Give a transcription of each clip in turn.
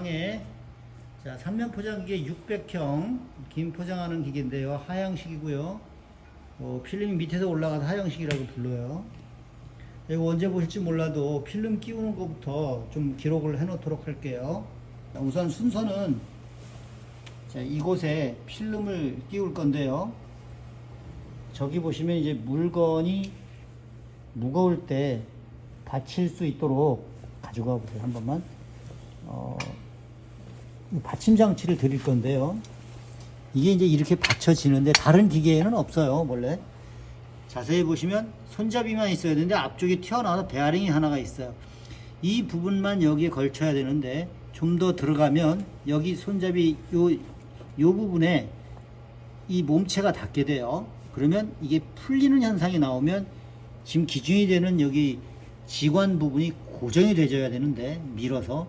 상해 자 3면 포장기계 600형 김 포장하는 기계인데요. 하향식이고요. 필름이 밑에서 올라가서 하향식이라고 불러요. 이거 언제 보실지 몰라도 필름 끼우는 것부터 좀 기록을 해 놓도록 할게요. 우선 순서는 자, 이곳에 필름을 끼울 건데요. 저기 보시면 이제 물건이 무거울 때 받칠 수 있도록 가지고 와 보세요. 한 번만. 받침 장치를 드릴 건데요. 이게 이제 이렇게 받쳐지는데 다른 기계에는 없어요. 원래 자세히 보시면 손잡이만 있어야 되는데 앞쪽에 튀어나와서 베어링이 하나가 있어요. 이 부분만 여기에 걸쳐야 되는데 좀 더 들어가면 여기 손잡이 요 부분에 이 몸체가 닿게 돼요. 그러면 이게 풀리는 현상이 나오면 지금 기준이 되는 여기 지관 부분이 고정이 되어야 되는데 밀어서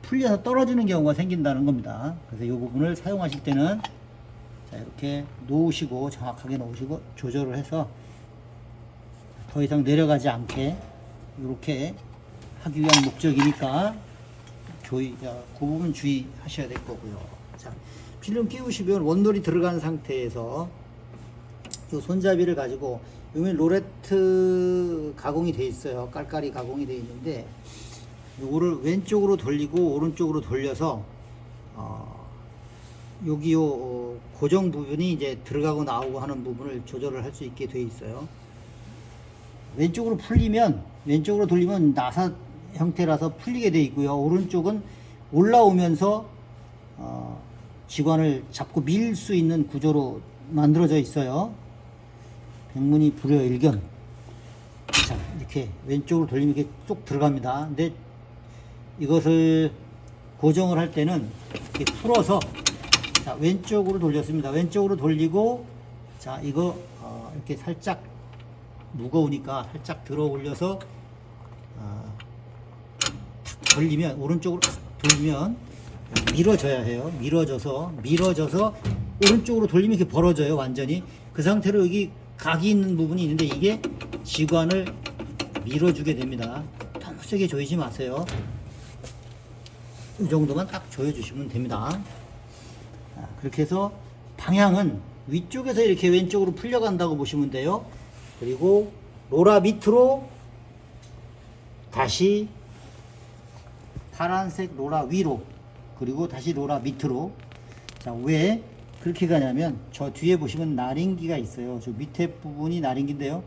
풀려서 떨어지는 경우가 생긴다는 겁니다. 그래서 이 부분을 사용하실 때는 자, 이렇게 놓으시고 정확하게 놓으시고 조절을 해서 더 이상 내려가지 않게 이렇게 하기 위한 목적이니까 그 부분 주의하셔야 될 거고요. 자, 필름 끼우시면 원돌이 들어간 상태에서 이 손잡이를 가지고 여기 로레트 가공이 되어 있어요. 깔깔이 가공이 되어 있는데 요거를 왼쪽으로 돌리고 오른쪽으로 돌려서 여기 고정 부분이 이제 들어가고 나오고 하는 부분을 조절을 할 수 있게 되어 있어요. 왼쪽으로 돌리면 나사 형태라서 풀리게 되어 있고요. 오른쪽은 올라오면서 지관을 잡고 밀 수 있는 구조로 만들어져 있어요. 백문이 불여일견. 자, 이렇게 왼쪽으로 돌리면 이렇게 쏙 들어갑니다. 근데 이것을 고정을 할 때는 이렇게 풀어서 자, 왼쪽으로 돌렸습니다. 왼쪽으로 돌리고 자, 이거 이렇게 살짝 무거우니까 살짝 들어 올려서 돌리면 오른쪽으로 돌리면 밀어줘야 해요. 밀어져서 오른쪽으로 돌리면 이렇게 벌어져요. 완전히 그 상태로 여기 각이 있는 부분이 있는데 이게 지관을 밀어주게 됩니다. 너무 세게 조이지 마세요. 이 정도만 딱 조여주시면 됩니다. 그렇게 해서 방향은 위쪽에서 이렇게 왼쪽으로 풀려간다고 보시면 돼요. 그리고 로라 밑으로 다시 파란색 로라 위로 그리고 다시 로라 밑으로. 자, 왜 그렇게 가냐면 저 뒤에 보시면 나링기가 있어요. 저 밑에 부분이 나링기인데요.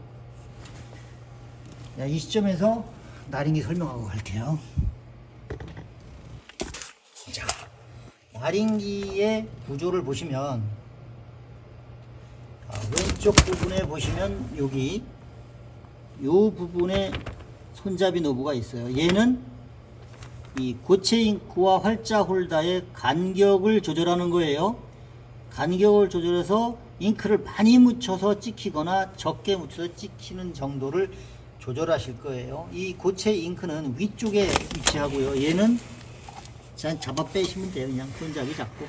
자, 이 시점에서 나링기 설명하고 갈게요. 자, 나링기의 구조를 보시면 왼쪽 부분에 보시면 여기 요 부분에 손잡이 노브가 있어요. 얘는 이 고체 잉크와 활자 홀더의 간격을 조절하는 거예요. 간격을 조절해서 잉크를 많이 묻혀서 찍히거나 적게 묻혀서 찍히는 정도를 조절하실 거예요. 이 고체 잉크는 위쪽에 위치하고요. 얘는 잡아 빼시면 돼요. 그냥 손잡이 잡고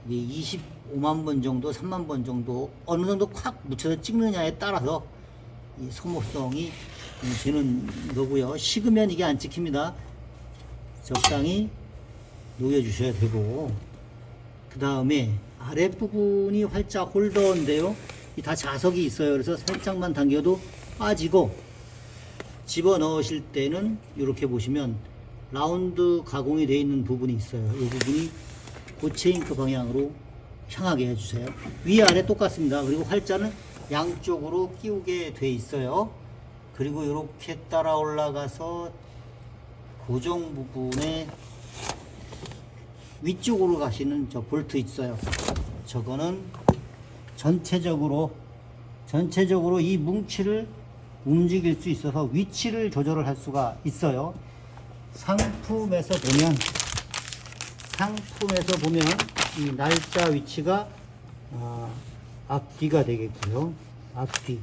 25만 번 정도 3만 번 정도 어느 정도 콱 묻혀서 찍느냐에 따라서 이 소모성이 되는 거고요. 식으면 이게 안 찍힙니다. 적당히 녹여 주셔야 되고, 그 다음에 아랫부분이 활자 홀더인데요. 이 다 자석이 있어요. 그래서 살짝만 당겨도 빠지고, 집어 넣으실 때는 이렇게 보시면 라운드 가공이 되어 있는 부분이 있어요. 이 부분이 고체 잉크 방향으로 향하게 해주세요. 위아래 똑같습니다. 그리고 활자는 양쪽으로 끼우게 돼 있어요. 그리고 이렇게 따라 올라가서 고정 부분에 위쪽으로 가시는 저 볼트 있어요. 저거는 전체적으로 이 뭉치를 움직일 수 있어서 위치를 조절을 할 수가 있어요. 상품에서 보면 이 날짜 위치가 앞뒤가 되겠고요. 앞뒤.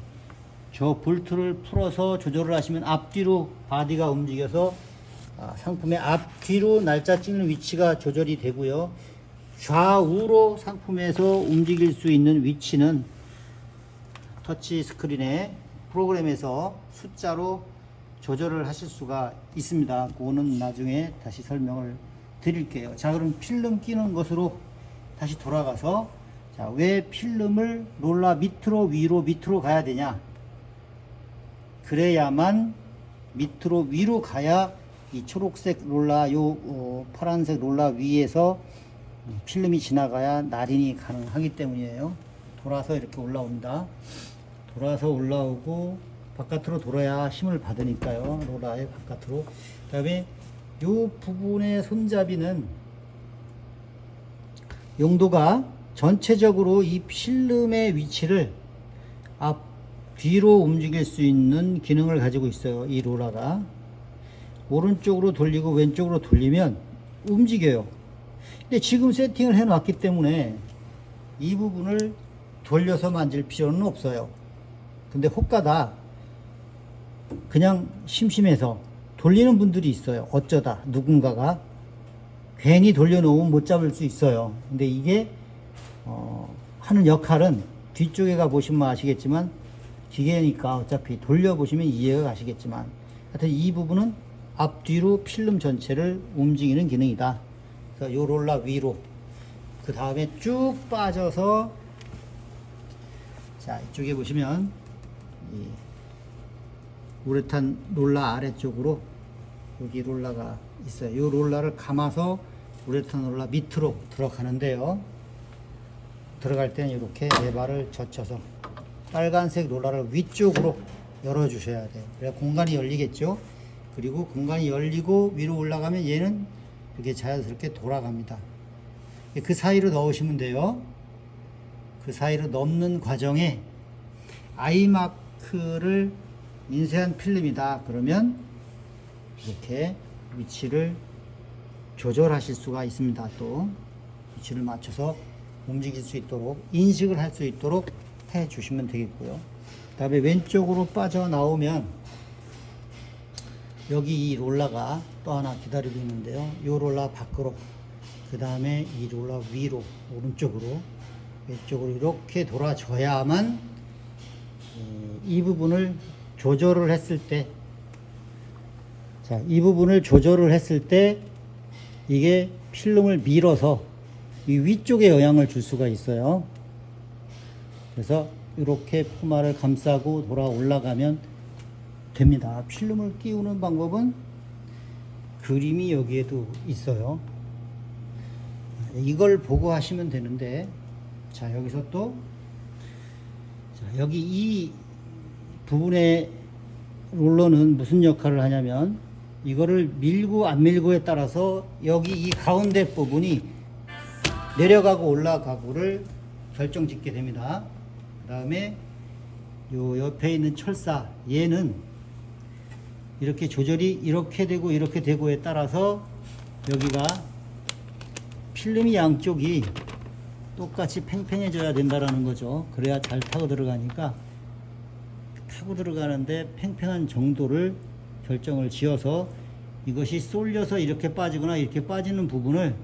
저 볼트를 풀어서 조절을 하시면 앞뒤로 바디가 움직여서 상품의 앞뒤로 날짜 찍는 위치가 조절이 되고요. 좌우로 상품에서 움직일 수 있는 위치는 터치 스크린에 프로그램에서 숫자로 조절을 하실 수가 있습니다. 그거는 나중에 다시 설명을 드릴게요. 자, 그럼 필름 끼는 것으로 다시 돌아가서, 자, 왜 필름을 롤라 밑으로 밑으로 가야 되냐? 그래야만 밑으로 위로 가야 이 초록색 롤라, 파란색 롤라 위에서 필름이 지나가야 날인이 가능하기 때문이에요. 돌아서 이렇게 올라온다. 돌아서 올라오고 바깥으로 돌아야 힘을 받으니까요. 롤라의 바깥으로. 그 다음에 이 부분의 손잡이는 용도가 전체적으로 이 필름의 위치를 앞, 뒤로 움직일 수 있는 기능을 가지고 있어요. 이 롤러가. 오른쪽으로 돌리고 왼쪽으로 돌리면 움직여요. 근데 지금 세팅을 해 놨기 때문에 이 부분을 돌려서 만질 필요는 없어요. 근데 혹가다 그냥 심심해서 돌리는 분들이 있어요. 어쩌다 누군가가 괜히 돌려놓으면 못 잡을 수 있어요. 근데 이게 하는 역할은 뒤쪽에 가 보시면 아시겠지만 기계니까 어차피 돌려보시면 이해가 가시겠지만 하여튼 이 부분은 앞뒤로 필름 전체를 움직이는 기능이다. 그래서 요 롤라 위로 그 다음에 쭉 빠져서 자 이쪽에 보시면 이 우레탄 롤라 아래쪽으로 여기 롤라가 있어요. 이 롤라를 감아서 우레탄 롤라 밑으로 들어가는데요. 들어갈 때는 이렇게 레바를 젖혀서 빨간색 롤라를 위쪽으로 열어주셔야 돼요. 그래야 공간이 열리겠죠. 그리고 공간이 열리고 위로 올라가면 얘는 이렇게 자연스럽게 돌아갑니다. 그 사이로 넣으시면 돼요. 그 사이로 넣는 과정에 아이마크를 인쇄한 필름이다. 그러면 이렇게 위치를 조절하실 수가 있습니다. 또 위치를 맞춰서 움직일 수 있도록 인식을 할 수 있도록 해 주시면 되겠고요. 그 다음에 왼쪽으로 빠져나오면 여기 이 롤라가 또 하나 기다리고 있는데요. 이 롤라 밖으로 그 다음에 이 롤라 위로 오른쪽으로 왼쪽으로 이렇게 돌아줘야만 이 부분을 조절을 했을 때 자, 이 부분을 조절을 했을 때 이게 필름을 밀어서 이 위쪽에 영향을 줄 수가 있어요. 그래서 이렇게 포마를 감싸고 돌아 올라가면 됩니다. 필름을 끼우는 방법은 그림이 여기에도 있어요. 이걸 보고 하시면 되는데 자 여기서 또 자, 여기 이 부분의 롤러는 무슨 역할을 하냐면 이거를 밀고 안 밀고에 따라서 여기 이 가운데 부분이 내려가고 올라가고를 결정짓게 됩니다. 그 다음에 요 옆에 있는 철사 얘는 이렇게 조절이 이렇게 되고에 따라서 여기가 필름이 양쪽이 똑같이 팽팽해져야 된다라는 거죠. 그래야 잘 타고 들어가니까 타고 들어가는데 팽팽한 정도를 결정을 지어서 이것이 쏠려서 이렇게 빠지거나 이렇게 빠지는 부분을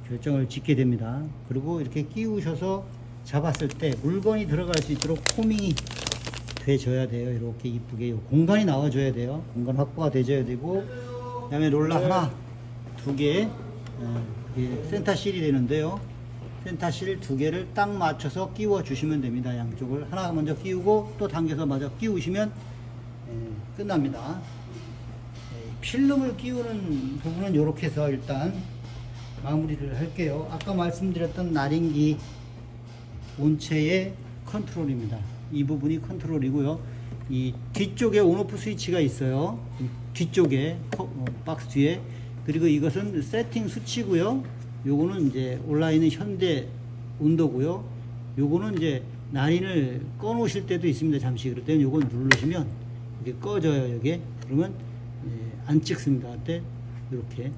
결정을 짓게 됩니다. 그리고 이렇게 끼우셔서 잡았을 때 물건이 들어갈 수 있도록 포밍이 돼줘야 돼요. 이렇게 이쁘게 공간이 나와줘야 돼요. 공간 확보가 돼줘야 되고 그 다음에 롤러 하나 두 개 센터 실이 되는데요. 센터 실 두 개를 딱 맞춰서 끼워 주시면 됩니다. 양쪽을 하나 먼저 끼우고 또 당겨서 마저 끼우시면 끝납니다. 필름을 끼우는 부분은 이렇게 해서 일단 마무리를 할게요. 아까 말씀드렸던 나린기 온체의 컨트롤입니다. 이 부분이 컨트롤이고요. 이 뒤쪽에 온오프 스위치가 있어요. 뒤쪽에 박스 뒤에. 그리고 이것은 세팅 수치고요. 요거는 이제 온라인은 현대 온도고요. 요거는 이제 나린을 꺼 놓으실 때도 있습니다. 잠시. 그럴 때는 요걸 누르시면 이게 꺼져요. 여기. 그러면 안 찍습니다. 그때 이렇게.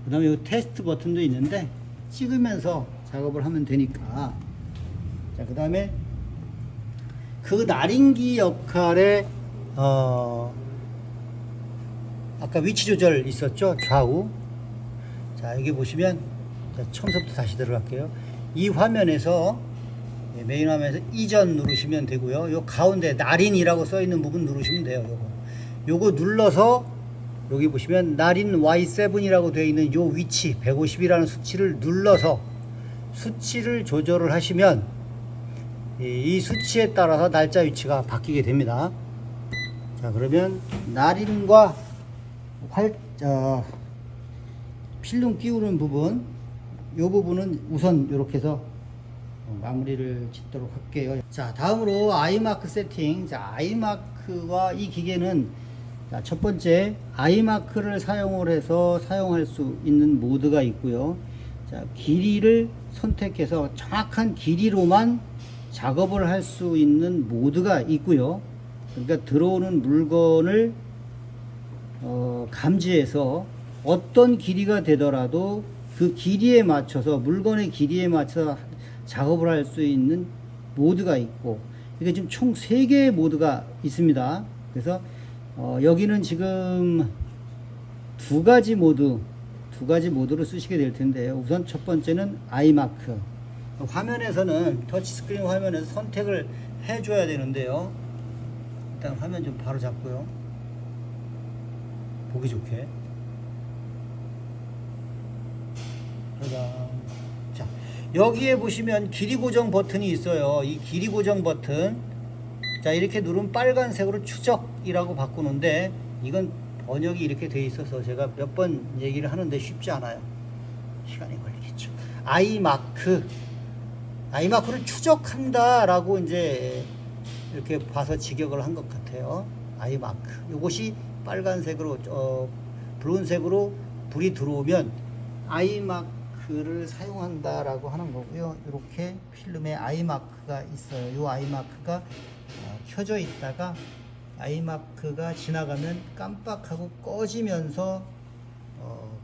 그 다음에 이 테스트 버튼도 있는데 찍으면서 작업을 하면 되니까. 자, 그 다음에 그 나린기 역할의 아까 위치 조절 있었죠? 좌우. 자, 여기 보시면 자, 처음부터 다시 들어갈게요. 이 화면에서 메인 화면에서 이전 누르시면 되고요. 요 가운데 나린이라고 써 있는 부분 누르시면 돼요. 요거 눌러서 여기 보시면 나린 Y7이라고 되어 있는 요 위치 150이라는 수치를 눌러서 수치를 조절을 하시면 이 수치에 따라서 날짜 위치가 바뀌게 됩니다. 자, 그러면 나린과 필름 끼우는 부분, 이 부분은 우선 이렇게 해서 마무리를 짓도록 할게요. 자, 다음으로 아이마크 세팅. 자, 아이마크와 이 기계는, 자, 첫 번째 아이마크를 사용을 해서 사용할 수 있는 모드가 있고요. 자, 길이를 선택해서 정확한 길이로만 작업을 할 수 있는 모드가 있고요. 그러니까 들어오는 물건을 감지해서 어떤 길이가 되더라도 그 길이에 맞춰서, 물건의 길이에 맞춰서 작업을 할 수 있는 모드가 있고, 이게 지금 총 3개의 모드가 있습니다. 그래서 여기는 지금 두 가지 모드를 쓰시게 될 텐데요. 우선 첫 번째는 아이마크. 화면에서는, 터치스크린 화면에서 선택을 해줘야 되는데요. 일단 화면 좀 바로 잡고요. 보기 좋게. 자, 여기에 보시면 길이 고정 버튼이 있어요. 이 길이 고정 버튼, 자, 이렇게 누르면 빨간색으로 추적이라고 바꾸는데, 이건 번역이 이렇게 돼 있어서 제가 몇 번 얘기를 하는데 쉽지 않아요. 시간이 걸리겠죠. 아이마크를 추적한다 라고 이제 이렇게 봐서 직역을 한 것 같아요. 아이마크, 이것이 빨간색으로 붉은색으로 불이 들어오면 아이마크를 사용한다 라고 하는 거고요. 이렇게 필름에 아이마크가 있어요. 이 아이마크가 켜져 있다가 아이마크가 지나가면 깜빡하고 꺼지면서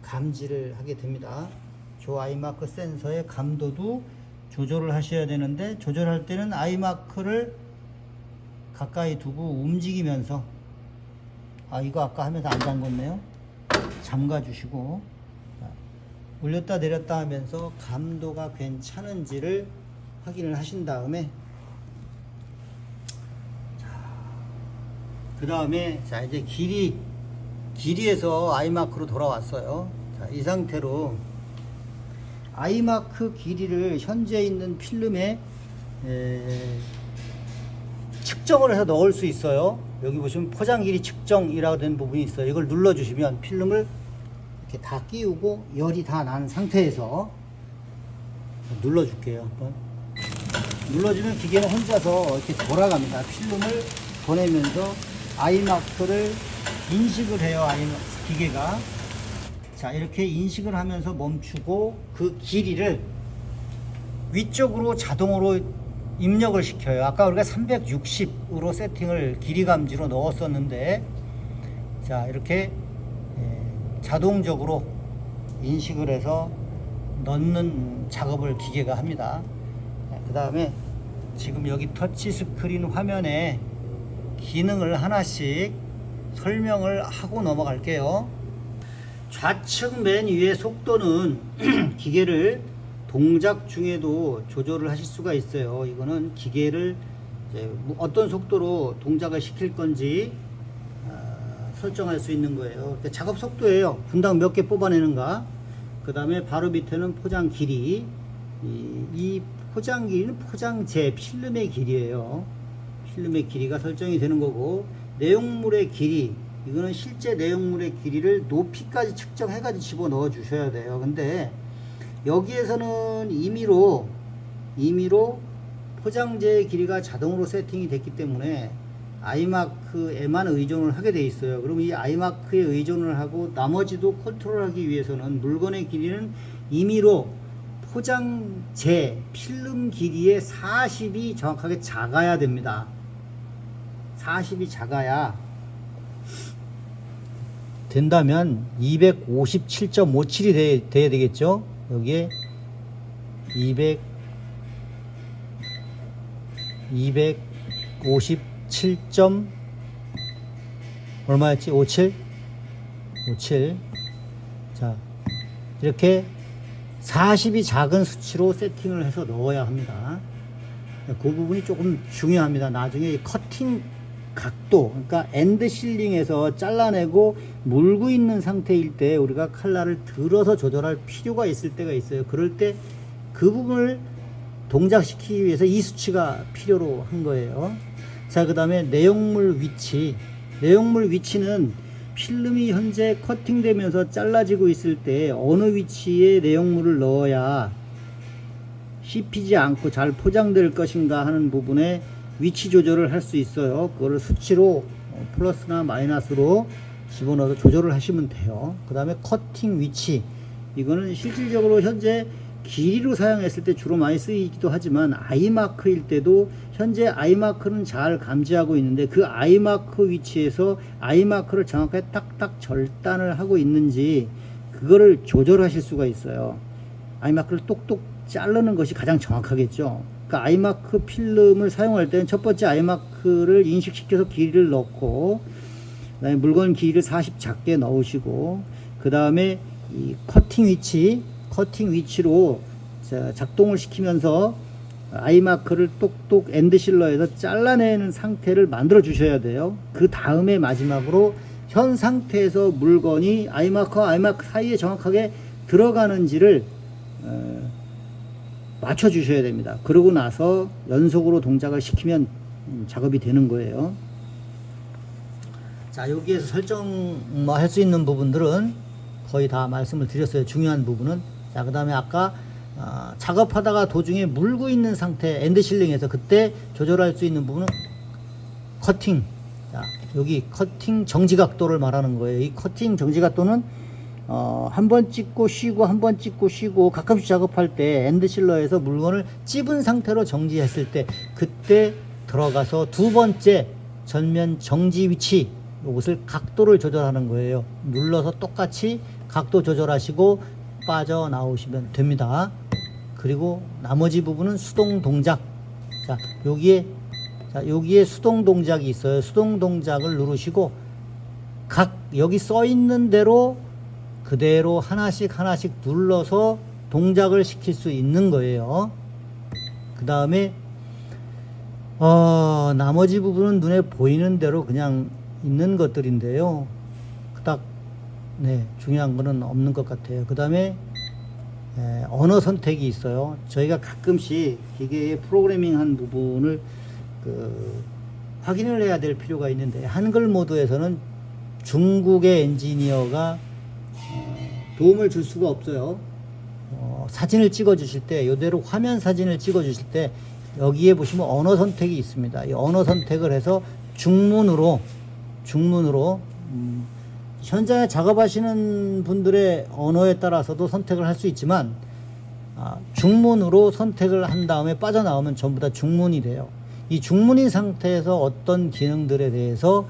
감지를 하게 됩니다. 저 아이마크 센서의 감도도 조절을 하셔야 되는데, 조절할 때는 아이마크를 가까이 두고 움직이면서, 이거 아까 하면서 안 잠궜네요. 잠가 주시고, 올렸다 내렸다 하면서 감도가 괜찮은지를 확인을 하신 다음에, 그 다음에, 자, 이제 길이에서 아이마크로 돌아왔어요. 자, 이 상태로 아이마크 길이를 현재 있는 필름에 측정을 해서 넣을 수 있어요. 여기 보시면 포장 길이 측정이라고 된 부분이 있어요. 이걸 눌러주시면 필름을 이렇게 다 끼우고 열이 다 난 상태에서 눌러줄게요. 한번 눌러주면 기계는 혼자서 이렇게 돌아갑니다. 필름을 보내면서 아이마크를 인식을 해요. 기계가. 자, 이렇게 인식을 하면서 멈추고 그 길이를 위쪽으로 자동으로 입력을 시켜요. 아까 우리가 360으로 세팅을 길이 감지로 넣었었는데, 자, 이렇게 자동적으로 인식을 해서 넣는 작업을 기계가 합니다. 그 다음에 지금 여기 터치 스크린 화면에 기능을 하나씩 설명을 하고 넘어갈게요. 좌측 맨 위의 속도는 기계를 동작 중에도 조절을 하실 수가 있어요. 이거는 기계를 이제 어떤 속도로 동작을 시킬 건지 설정할 수 있는 거예요. 작업 속도예요. 분당 몇 개 뽑아내는가. 그 다음에 바로 밑에는 포장 길이. 이 포장 길이는 포장재 필름의 길이에요. 필름의 길이가 설정이 되는 거고, 내용물의 길이, 이거는 실제 내용물의 길이를 높이까지 측정해 가지고 집어 넣어 주셔야 돼요. 근데 여기에서는 임의로 포장재의 길이가 자동으로 세팅이 됐기 때문에 아이마크에만 의존을 하게 돼 있어요. 그럼 이 아이마크에 의존을 하고 나머지도 컨트롤하기 위해서는 물건의 길이는 임의로 포장재 필름 길이의 40이 정확하게 작아야 됩니다. 40이 작아야 된다면 257.57이 돼야 되겠죠. 여기에 257. 얼마였지? 57. 자, 이렇게 40이 작은 수치로 세팅을 해서 넣어야 합니다. 그 부분이 조금 중요합니다. 나중에 커팅 각도, 그러니까 엔드 실링에서 잘라내고 물고 있는 상태일 때 우리가 칼날을 들어서 조절할 필요가 있을 때가 있어요. 그럴 때 그 부분을 동작시키기 위해서 이 수치가 필요로 한 거예요. 자, 그 다음에 내용물 위치. 내용물 위치는 필름이 현재 커팅되면서 잘라지고 있을 때 어느 위치에 내용물을 넣어야 씹히지 않고 잘 포장될 것인가 하는 부분에 위치 조절을 할 수 있어요. 그거를 수치로 플러스나 마이너스로 집어넣어서 조절을 하시면 돼요. 그 다음에 커팅 위치. 이거는 실질적으로 현재 길이로 사용했을 때 주로 많이 쓰이기도 하지만 아이마크일 때도 현재 아이마크는 잘 감지하고 있는데 그 아이마크 위치에서 아이마크를 정확하게 딱딱 절단을 하고 있는지 그거를 조절하실 수가 있어요. 아이마크를 똑똑 자르는 것이 가장 정확하겠죠. 그러니까 아이마크 필름을 사용할 때는 첫 번째 아이마크를 인식시켜서 길이를 넣고 그다음에 물건 길이를 40 작게 넣으시고 그 다음에 이 커팅 위치로 작동을 시키면서 아이마크를 똑똑 엔드실러에서 잘라내는 상태를 만들어 주셔야 돼요. 그 다음에 마지막으로 현 상태에서 물건이 아이마크와 아이마크 사이에 정확하게 들어가는지를 맞춰 주셔야 됩니다. 그러고 나서 연속으로 동작을 시키면 작업이 되는 거예요. 자, 여기에서 설정할 수 있는 부분들은 거의 다 말씀을 드렸어요. 중요한 부분은. 자, 그 다음에 아까 작업하다가 도중에 물고 있는 상태 엔드실링에서 그때 조절할 수 있는 부분은 커팅. 자, 여기 커팅 정지각도를 말하는 거예요. 이 커팅 정지각도는 한 번 찍고 쉬고 한 번 찍고 쉬고 가끔씩 작업할 때 엔드실러에서 물건을 찝은 상태로 정지했을 때 그때 들어가서 두 번째 전면 정지 위치 이것을 각도를 조절하는 거예요. 눌러서 똑같이 각도 조절하시고 빠져나오시면 됩니다. 그리고 나머지 부분은 수동 동작. 자, 여기에 수동 동작이 있어요. 수동 동작을 누르시고 여기 써 있는 대로 그대로 하나씩 눌러서 동작을 시킬 수 있는 거예요. 그 다음에 나머지 부분은 눈에 보이는 대로 그냥 있는 것들인데요. 그닥 중요한 거는 없는 것 같아요. 그 다음에 언어 선택이 있어요. 저희가 가끔씩 기계의 프로그래밍한 부분을 확인을 해야 될 필요가 있는데 한글 모드에서는 중국의 엔지니어가 도움을 줄 수가 없어요. 사진을 찍어 주실 때 이대로 화면 사진을 찍어 주실 때 여기에 보시면 언어 선택이 있습니다. 이 언어 선택을 해서 중문으로 현장에 작업하시는 분들의 언어에 따라서도 선택을 할 수 있지만 중문으로 선택을 한 다음에 빠져나오면 전부 다 중문이 돼요. 이 중문인 상태에서 어떤 기능들에 대해서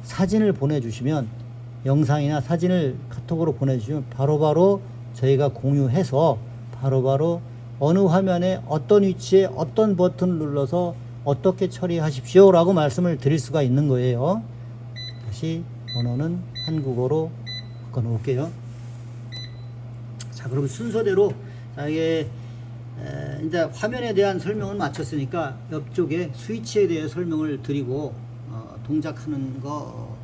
사진을 보내주시면 영상이나 사진을 카톡으로 보내주시면 바로바로 저희가 공유해서 바로바로 어느 화면에 어떤 위치에 어떤 버튼을 눌러서 어떻게 처리하십시오 라고 말씀을 드릴 수가 있는 거예요. 다시 언어는 한국어로 바꿔 놓을게요. 자, 그럼 순서대로 이게 이제 화면에 대한 설명을 마쳤으니까 옆쪽에 스위치에 대해 설명을 드리고 동작하는 거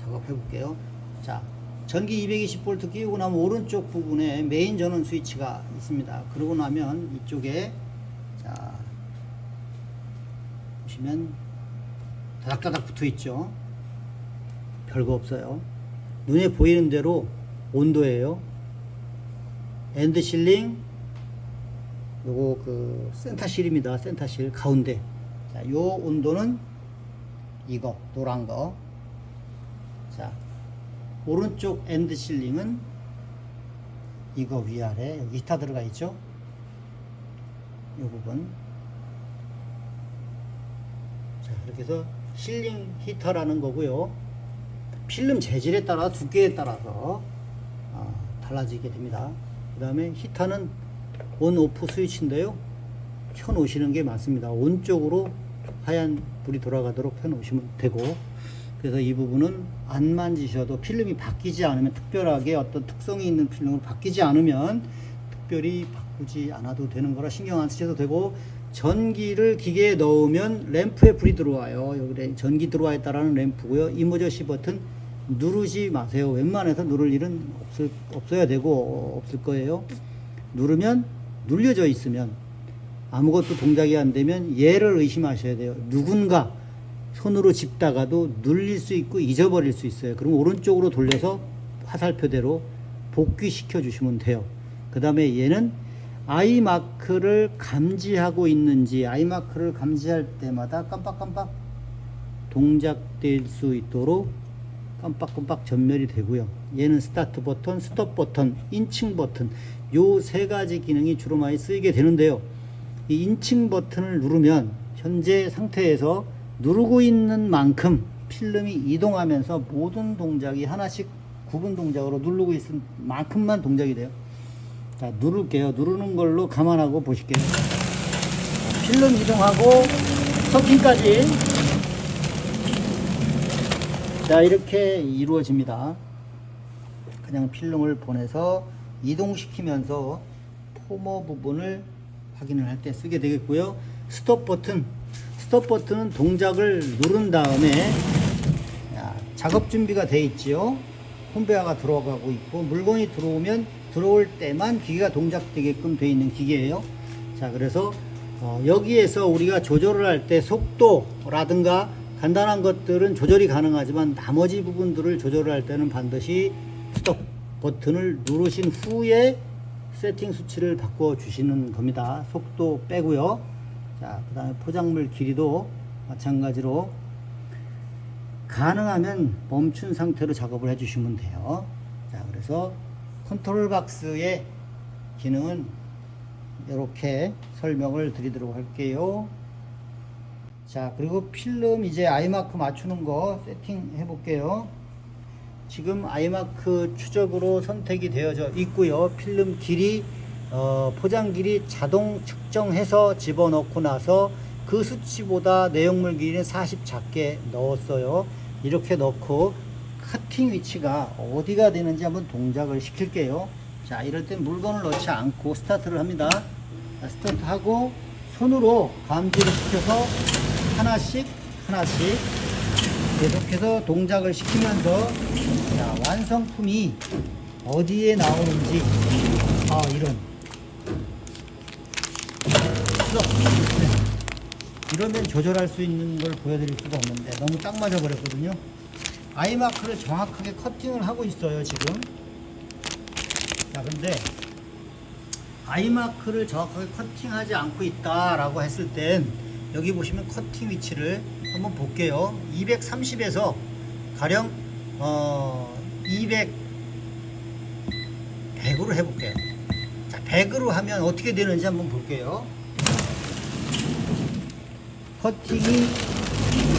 작업해 볼게요. 자, 전기 220V 끼우고 나면 오른쪽 부분에 메인 전원 스위치가 있습니다. 그러고 나면 이쪽에 자 보시면 다닥다닥 붙어 있죠. 별거 없어요. 눈에 보이는 대로 온도예요. 엔드실링 요거 센터실입니다. 센터실 가운데. 자, 요 온도는 이거 노란 거. 자, 오른쪽 엔드실링은 이거 위아래 여기 히터 들어가 있죠. 요 부분. 자, 이렇게 해서 실링 히터라는 거고요. 필름 재질에 따라 두께에 따라서 달라지게 됩니다. 그 다음에 히터는 온 오프 스위치인데요. 켜 놓으시는 게 맞습니다. 온 쪽으로 하얀 불이 돌아가도록 켜 놓으시면 되고, 그래서 이 부분은 안 만지셔도 필름이 바뀌지 않으면, 특별하게 어떤 특성이 있는 필름으로 바뀌지 않으면 특별히 바꾸지 않아도 되는 거라 신경 안 쓰셔도 되고, 전기를 기계에 넣으면 램프에 불이 들어와요. 여기 전기 들어와 있다라는 램프고요. 이머저시 버튼 누르지 마세요. 웬만해서 누를 일은 없어야 되고 없을 거예요. 누르면 눌려져 있으면 아무것도 동작이 안 되면 얘를 의심하셔야 돼요. 누군가 손으로 짚다가도 눌릴 수 있고 잊어버릴 수 있어요. 그럼 오른쪽으로 돌려서 화살표대로 복귀시켜 주시면 돼요. 그 다음에 얘는 아이마크를 감지하고 있는지, 아이마크를 감지할 때마다 깜빡깜빡 동작될 수 있도록 깜빡깜빡 전멸이 되고요. 얘는 스타트 버튼, 스톱 버튼, 인칭 버튼, 요 세 가지 기능이 주로 많이 쓰이게 되는데요. 이 인칭 버튼을 누르면 현재 상태에서 누르고 있는 만큼 필름이 이동하면서 모든 동작이 하나씩 구분 동작으로 누르고 있는 만큼만 동작이 돼요. 자, 누를게요. 누르는 걸로 감안하고 보실게요. 필름 이동하고 커팅까지. 자, 이렇게 이루어집니다. 그냥 필름을 보내서 이동시키면서 포머 부분을 확인을 할 때 쓰게 되겠고요. 스톱 버튼. 스톱 버튼은 동작을 누른 다음에 작업 준비가 되어 있지요. 콘베어가 들어가고 있고 물건이 들어오면 들어올 때만 기계가 동작되게끔 되어 있는 기계예요. 자, 그래서 여기에서 우리가 조절을 할 때 속도라든가 간단한 것들은 조절이 가능하지만 나머지 부분들을 조절을 할 때는 반드시 스톱 버튼을 누르신 후에 세팅 수치를 바꿔 주시는 겁니다. 속도 빼고요. 자, 그 다음에 포장물 길이도 마찬가지로 가능하면 멈춘 상태로 작업을 해주시면 돼요. 자, 그래서 컨트롤 박스의 기능은 이렇게 설명을 드리도록 할게요. 자, 그리고 필름 이제 아이마크 맞추는 거 세팅해 볼게요. 지금 아이마크 추적으로 선택이 되어져 있고요. 필름 길이 포장 길이 자동 측정해서 집어넣고 나서 그 수치보다 내용물 길이는 40 작게 넣었어요. 이렇게 넣고 커팅 위치가 어디가 되는지 한번 동작을 시킬게요. 자, 이럴 땐 물건을 넣지 않고 스타트를 합니다. 자, 스타트하고 손으로 감지를 시켜서 하나씩 계속해서 동작을 시키면서 자, 완성품이 어디에 나오는지 이런 이러면 조절할 수 있는 걸 보여드릴 수가 없는데 너무 딱 맞아 버렸거든요. 아이마크를 정확하게 커팅을 하고 있어요 지금. 자, 근데 아이마크를 정확하게 커팅하지 않고 있다 라고 했을 땐 여기 보시면 커팅 위치를 한번 볼게요. 230에서 가령 100으로 해볼게요. 자, 100으로 하면 어떻게 되는지 한번 볼게요. 커팅이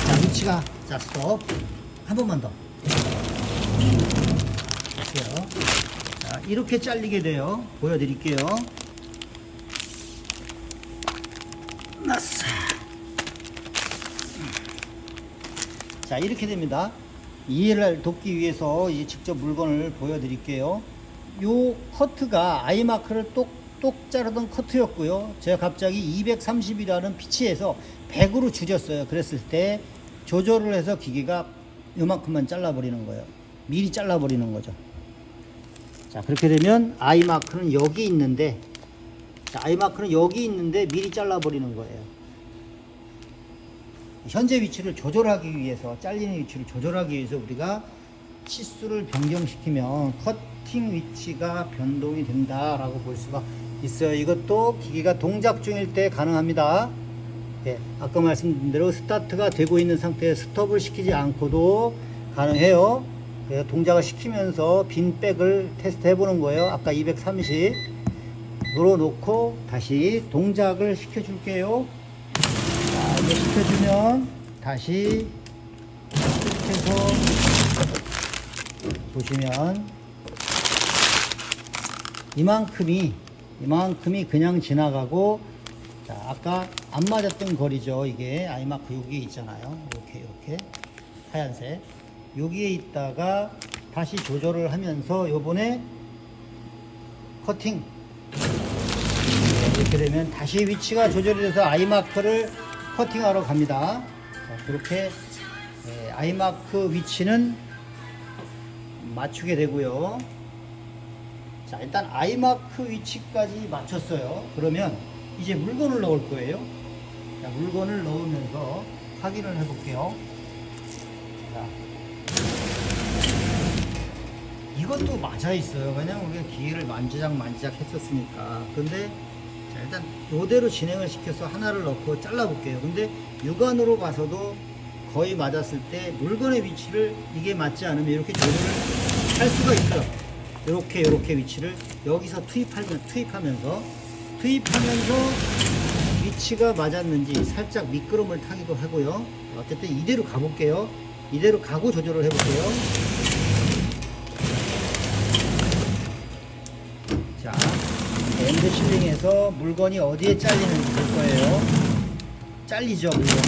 자, 위치가 자, 스톱. 한 번만 더 볼게요. 자, 이렇게 잘리게 돼요. 보여드릴게요. 나싸. 자, 이렇게 됩니다. 이해를 돕기 위해서 직접 물건을 보여드릴게요. 요 커트가 아이마크를 똑똑 자르던 커트였고요. 제가 갑자기 230이라는 피치에서 100으로 줄였어요. 그랬을 때 조절을 해서 기계가 요만큼만 잘라버리는 거예요. 미리 잘라버리는 거죠. 자, 그렇게 되면 아이마크는 여기 있는데, 자, 아이마크는 여기 있는데 미리 잘라버리는 거예요. 현재 위치를 조절하기 위해서, 잘리는 위치를 조절하기 위해서 우리가 치수를 변경시키면 커팅 위치가 변동이 된다라고 볼 수가 있어요. 이것도 기계가 동작 중일 때 가능합니다. 네, 아까 말씀드린 대로 스타트가 되고 있는 상태에 스톱을 시키지 않고도 가능해요. 그래서 동작을 시키면서 빈 백을 테스트 해보는 거예요. 아까 230 눌러놓고 다시 동작을 시켜줄게요. 자, 이제 시켜주면 다시 해서 보시면 이만큼이 그냥 지나가고, 자, 아까 안 맞았던 거리죠. 이게 아이마크 여기에 있잖아요. 이렇게 하얀색 여기에 있다가 다시 조절을 하면서 요번에 커팅 이렇게 되면 다시 위치가 조절이 돼서 아이마크를 커팅하러 갑니다. 자, 그렇게 아이마크 위치는 맞추게 되고요. 자, 일단 아이마크 위치까지 맞췄어요. 그러면 이제 물건을 넣을 거예요. 자, 물건을 넣으면서 확인을 해 볼게요. 자, 이것도 맞아 있어요. 왜냐면 우리가 기계를 만지작 했었으니까. 근데 자, 일단 이대로 진행을 시켜서 하나를 넣고 잘라 볼게요. 근데 육안으로 봐서도 거의 맞았을 때 물건의 위치를 이게 맞지 않으면 이렇게 조절을 할 수가 있어요. 이렇게 위치를 여기서 투입하면서 위치가 맞았는지 살짝 미끄럼을 타기도 하고요. 어쨌든 이대로 가볼게요. 이대로 가고 조절을 해볼게요. 자, 엔드 실링에서 물건이 어디에 잘리는지 볼 거예요. 잘리죠, 물건이.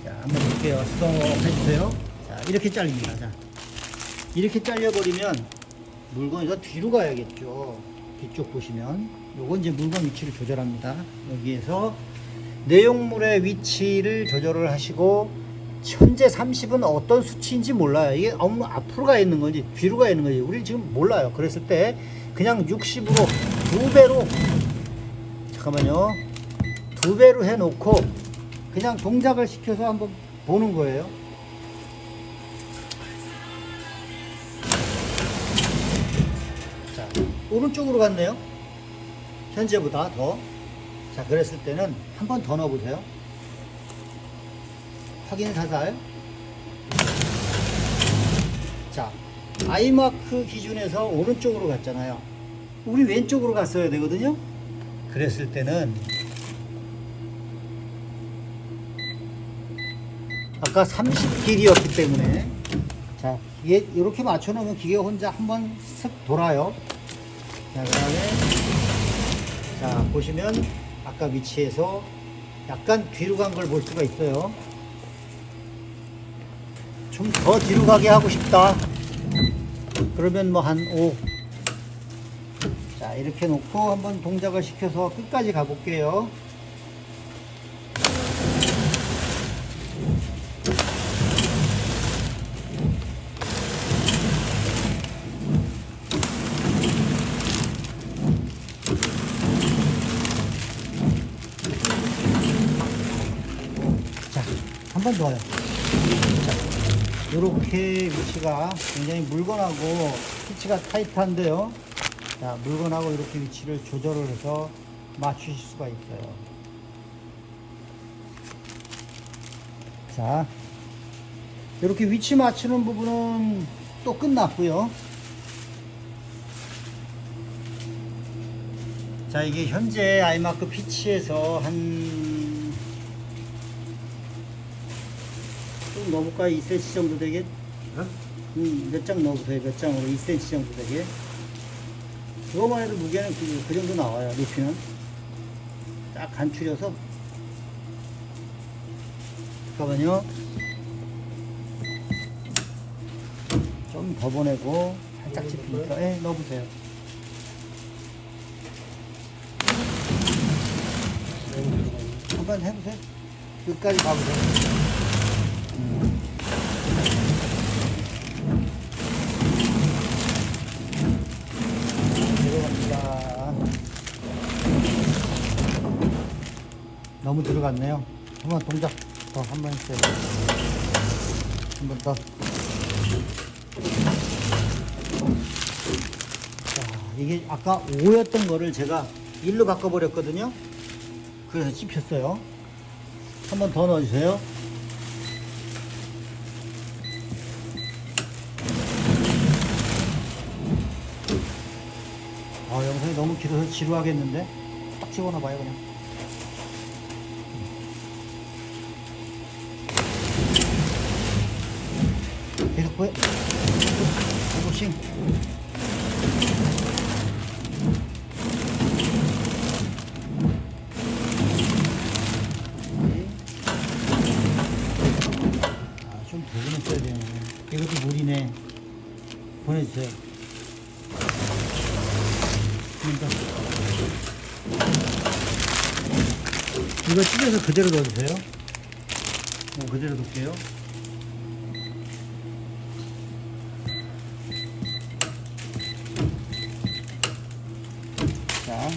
자, 한번 볼게요. 스톱 해주세요. 자, 이렇게 잘립니다. 자, 이렇게 잘려버리면 물건이 더 뒤로 가야겠죠. 뒤쪽 보시면 요건 이제 물건 위치를 조절합니다. 여기에서 내용물의 위치를 조절을 하시고 현재 30은 어떤 수치인지 몰라요. 이게 너무 앞으로 가 있는 건지 뒤로 가 있는 건지 우리 지금 몰라요. 그랬을 때 그냥 60으로 2배로 잠깐만요. 2배로 해놓고 그냥 동작을 시켜서 한번 보는 거예요. 자, 오른쪽으로 갔네요. 현재보다 더. 자, 그랬을 때는 한 번 더 넣어보세요. 확인 사살. 자, 아이마크 기준에서 오른쪽으로 갔잖아요. 우리 왼쪽으로 갔어야 되거든요. 그랬을 때는 아까 30 길이였기 때문에 자, 이게 이렇게 맞춰놓으면 기계가 혼자 한번 쓱 돌아요. 자, 그 다음에 자, 보시면 아까 위치에서 약간 뒤로 간 걸 볼 수가 있어요. 좀 더 뒤로 가게 하고 싶다. 그러면 뭐 한 5. 자, 이렇게 놓고 한번 동작을 시켜서 끝까지 가볼게요. 자, 한 번 더요. 이렇게 위치가 굉장히 물건하고 피치가 타이트한데요. 자, 물건하고 이렇게 위치를 조절을 해서 맞추실 수가 있어요. 자, 이렇게 위치 맞추는 부분은 또 끝났고요. 자, 이게 현재 아이마크 피치에서 좀 넣어볼까요? 2cm 정도 되게? 몇 장 넣어보세요. 몇 장으로 2cm 정도 되게. 그거만 해도 무게는 그 정도 나와요. 높이는. 딱 간추려서. 잠깐만요. 좀 더 보내고, 살짝 짚으니까, 예, 넣어보세요. 한번 해보세요. 끝까지 가보세요. 들어갑니다. 너무 들어갔네요. 한번 동작 더 한 번 해주세요. 한 번 더. 자, 이게 아까 5였던 거를 제가 1로 바꿔버렸거든요. 그래서 찝혔어요. 한 번 더 넣어주세요. 영상이 너무 길어서 지루하겠는데? 딱 집어넣어봐요, 그냥. 계속 보여. 조금씩. 좀 더 보냈어야 되네. 이것도 물이네. 보내주세요. 한번 더. 이거 찢어서 그대로 넣어주세요. 그대로 넣을게요. 자.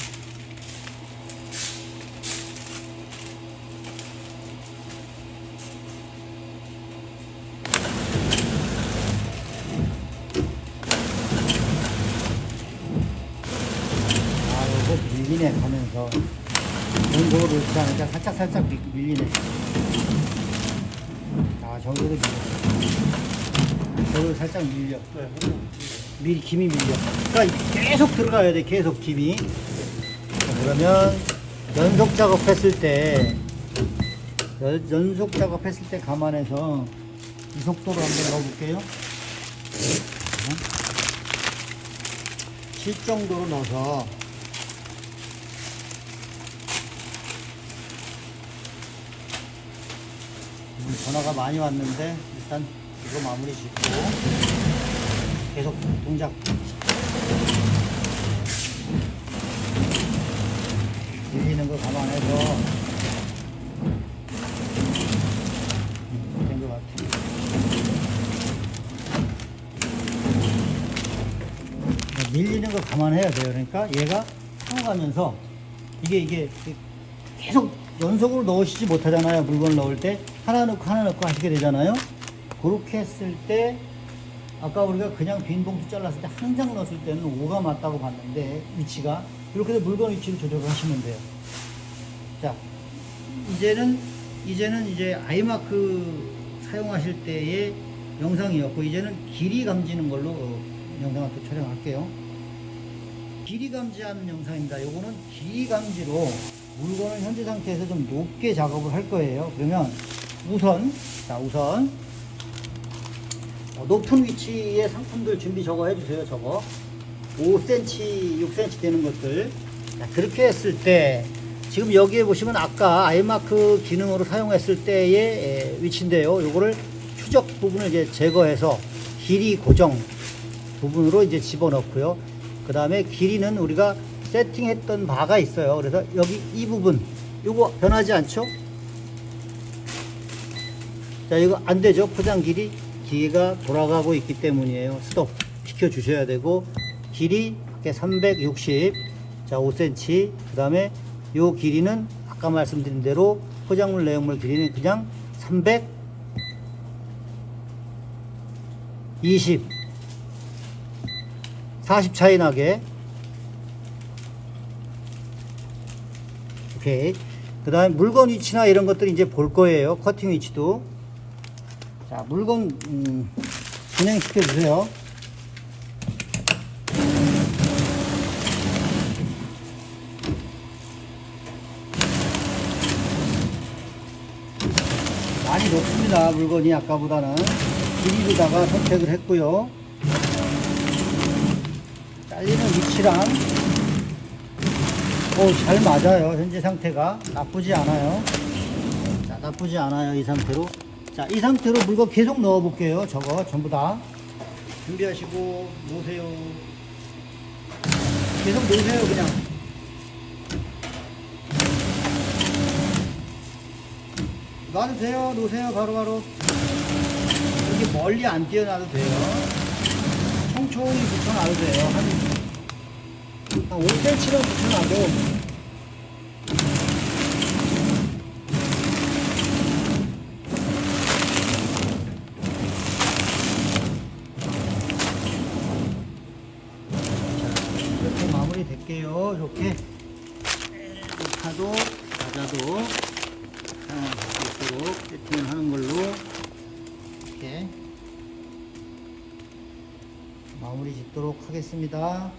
요거 밀리네 하면서 온도를 넣지 않으니까 살짝 밀리네. 자, 저기도 밀려. 저기도 살짝 밀려. 김이 밀려. 그러니까 계속 들어가야 돼, 계속 김이. 자, 그러면 연속 작업했을 때 감안해서 이 속도로 한번 넣어볼게요. 7 정도로 넣어서 전화가 많이 왔는데 일단 이거 마무리 짓고 계속 동작. 밀리는 거 감안해서 된 것 같아요. 밀리는 거 감안해야 돼요. 그러니까 얘가 타가면서 이게 계속 연속으로 넣으시지 못하잖아요. 물건을 넣을 때 하나 넣고 하시게 되잖아요. 그렇게 했을 때 아까 우리가 그냥 빈 봉투 잘랐을 때 항상 넣었을 때는 5가 맞다고 봤는데 위치가 이렇게 해서 물건 위치를 조절을 하시면 돼요. 자, 이제는 이제 아이마크 사용하실 때의 영상이었고 이제는 길이 감지는 걸로 영상을 또 촬영할게요. 길이 감지하는 영상입니다. 요거는 길이 감지로 물건을 현재 상태에서 좀 높게 작업을 할 거예요. 그러면 우선 높은 위치의 상품들 준비 저거 해주세요. 저거 5cm, 6cm 되는 것들. 자, 그렇게 했을 때 지금 여기에 보시면 아까 아이마크 기능으로 사용했을 때의 위치인데요. 요거를 추적 부분을 이제 제거해서 길이 고정 부분으로 이제 집어넣고요. 그 다음에 길이는 우리가 세팅했던 바가 있어요. 그래서 여기 이 부분 요거 변하지 않죠? 자, 이거 안 되죠. 포장 길이 기계가 돌아가고 있기 때문이에요. 스톱 시켜 주셔야 되고 길이 360, 자 5cm. 그 다음에 요 길이는 아까 말씀드린 대로 포장물 내용물 길이는 그냥 320, 40 차이 나게. 오케이. 그 다음에 물건 위치나 이런 것들 이제 볼 거예요. 커팅 위치도. 자, 물건 진행시켜 주세요. 많이 높습니다. 물건이 아까보다는. 길이로다가 선택을 했고요. 잘리는 위치랑 잘 맞아요. 현재 상태가 나쁘지 않아요. 자, 나쁘지 않아요. 이 상태로. 자, 이 상태로 물건 계속 넣어 볼게요. 저거 전부 다 준비하시고 놓으세요. 계속 놓으세요. 그냥 놔도 돼요. 놓으세요. 바로바로. 이렇게 멀리 안 뛰어나도 돼요. 총총히 붙여놔도 돼요. 한 5cm로 붙여놔도. 이렇게 마무리 될게요. 이렇게 녹화도 과자도 있도록 세팅을 하는 걸로 이렇게 마무리 짓도록 하겠습니다.